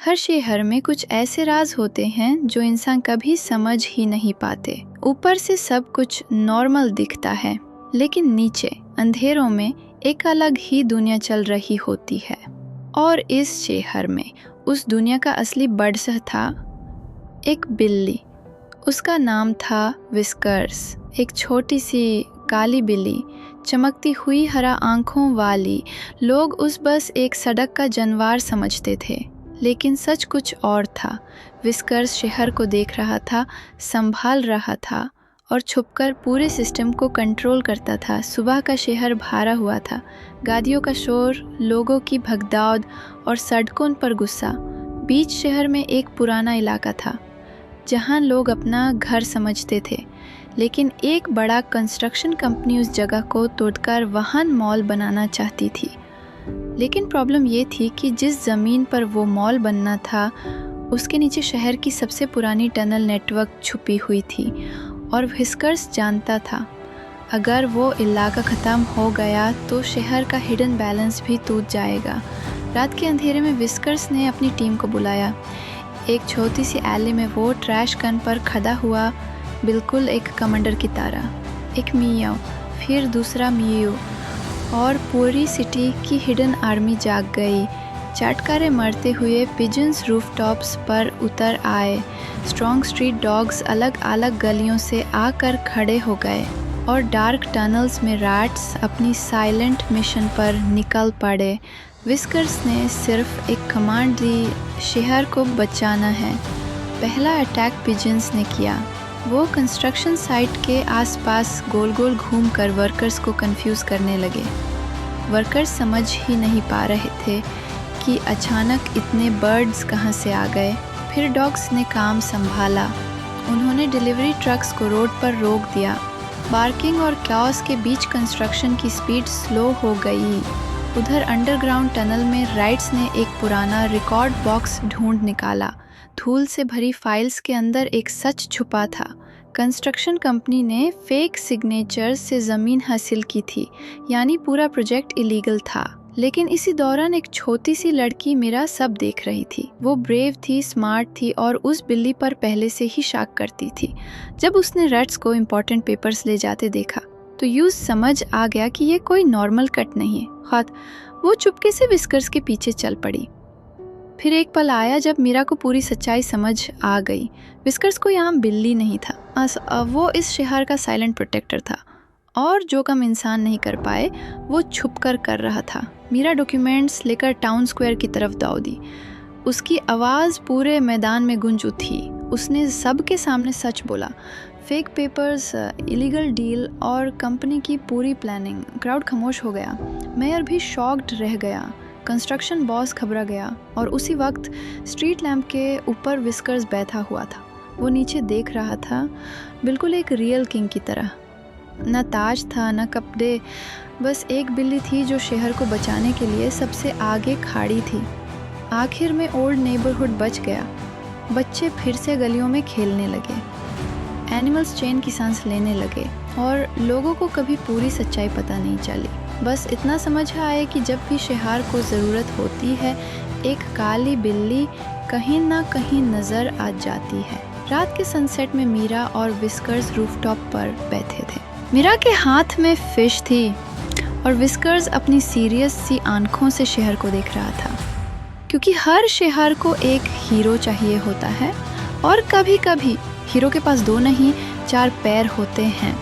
हर शहर में कुछ ऐसे राज होते हैं जो इंसान कभी समझ ही नहीं पाते। ऊपर से सब कुछ नॉर्मल दिखता है, लेकिन नीचे अंधेरों में एक अलग ही दुनिया चल रही होती है। और इस शहर में उस दुनिया का असली बादशाह था एक बिल्ली। उसका नाम था विस्कर्स। एक छोटी सी काली बिल्ली, चमकती हुई हरा आंखों वाली। लोग उस बस एक सड़क का जानवर समझते थे, लेकिन सच कुछ और था। विस्कर्स शहर को देख रहा था, संभाल रहा था और छुपकर पूरे सिस्टम को कंट्रोल करता था। सुबह का शहर भरा हुआ था, गाड़ियों का शोर, लोगों की भगदौड़ और सड़कों पर गुस्सा। बीच शहर में एक पुराना इलाका था जहां लोग अपना घर समझते थे, लेकिन एक बड़ा कंस्ट्रक्शन कंपनी उस जगह को तोड़कर वहां मॉल बनाना चाहती थी। लेकिन प्रॉब्लम ये थी कि जिस ज़मीन पर वो मॉल बनना था, उसके नीचे शहर की सबसे पुरानी टनल नेटवर्क छुपी हुई थी। और विस्कर्स जानता था, अगर वो इलाका ख़त्म हो गया तो शहर का हिडन बैलेंस भी टूट जाएगा। रात के अंधेरे में विस्कर्स ने अपनी टीम को बुलाया। एक छोटी सी एली में वो ट्रैश कैन पर खड़ा हुआ, बिल्कुल एक कमांडर की तरह। एक मियाओ, फिर दूसरा मियाओ, और पूरी सिटी की हिडन आर्मी जाग गई। चाटकारे मरते हुए पिजन्स रूफटॉप्स पर उतर आए। स्ट्रॉन्ग स्ट्रीट डॉग्स अलग अलग गलियों से आकर खड़े हो गए, और डार्क टनल्स में रैट्स अपनी साइलेंट मिशन पर निकल पड़े। विस्कर्स ने सिर्फ एक कमांड दी, शहर को बचाना है। पहला अटैक पिजन्स ने किया। वो कंस्ट्रक्शन साइट के आसपास गोल गोल घूमकर वर्कर्स को कंफ्यूज करने लगे। वर्कर्स समझ ही नहीं पा रहे थे कि अचानक इतने बर्ड्स कहाँ से आ गए। फिर डॉग्स ने काम संभाला। उन्होंने डिलीवरी ट्रक्स को रोड पर रोक दिया। बार्किंग और कैओस के बीच कंस्ट्रक्शन की स्पीड स्लो हो गई। उधर अंडरग्राउंड टनल में राइट्स ने एक पुराना रिकॉर्ड बॉक्स ढूंढ निकाला। धूल से भरी फाइल्स के अंदर एक सच छुपा था। कंस्ट्रक्शन कंपनी ने फेक सिग्नेचर्स से ज़मीन हासिल की थी, यानी पूरा प्रोजेक्ट इलीगल था। लेकिन इसी दौरान एक छोटी सी लड़की मेरा सब देख रही थी। वो ब्रेव थी, स्मार्ट थी और उस बिल्ली पर पहले से ही शक करती थी। जब उसने रैट्स को इम्पोर्टेंट पेपर्स ले जाते देखा तो यूँ समझ आ गया कि ये कोई नॉर्मल कट नहीं है। वो चुपके से विस्कर्स के पीछे चल पड़ी। फिर एक पल आया जब मीरा को पूरी सच्चाई समझ आ गई। विस्कर्स को यहाँ बिल्ली नहीं था, वो इस शहर का साइलेंट प्रोटेक्टर था, और जो काम इंसान नहीं कर पाए वो छुप कर रहा था। मीरा डॉक्यूमेंट्स लेकर टाउन स्क्वायर की तरफ दौड़ी। उसकी आवाज़ पूरे मैदान में गूंज उठी। उसने सबके सामने सच बोला, फेक पेपर्स, इलीगल डील और कंपनी की पूरी प्लानिंग। क्राउड खामोश हो गया। मेयर भी शॉक्ड रह गया। कंस्ट्रक्शन बॉस घबरा गया, और उसी वक्त स्ट्रीट लैंप के ऊपर विस्कर्स बैठा हुआ था। वो नीचे देख रहा था, बिल्कुल एक रियल किंग की तरह। न ताज था, न कपड़े, बस एक बिल्ली थी जो शहर को बचाने के लिए सबसे आगे खड़ी थी। आखिर में ओल्ड नेबरहुड बच गया। बच्चे फिर से गलियों में खेलने लगे, एनिमल्स चैन की सांस लेने लगे, और लोगों को कभी पूरी सच्चाई पता नहीं चली। बस इतना समझ आया कि जब भी शहर को ज़रूरत होती है, एक काली बिल्ली कहीं ना कहीं नज़र आ जाती है। रात के सनसेट में मीरा और विस्कर्स रूफटॉप पर बैठे थे। मीरा के हाथ में फिश थी, और विस्कर्स अपनी सीरियस सी आंखों से शहर को देख रहा था। क्योंकि हर शहर को एक हीरो चाहिए होता है, और कभी कभी हीरो के पास 2 नहीं 4 पैर होते हैं।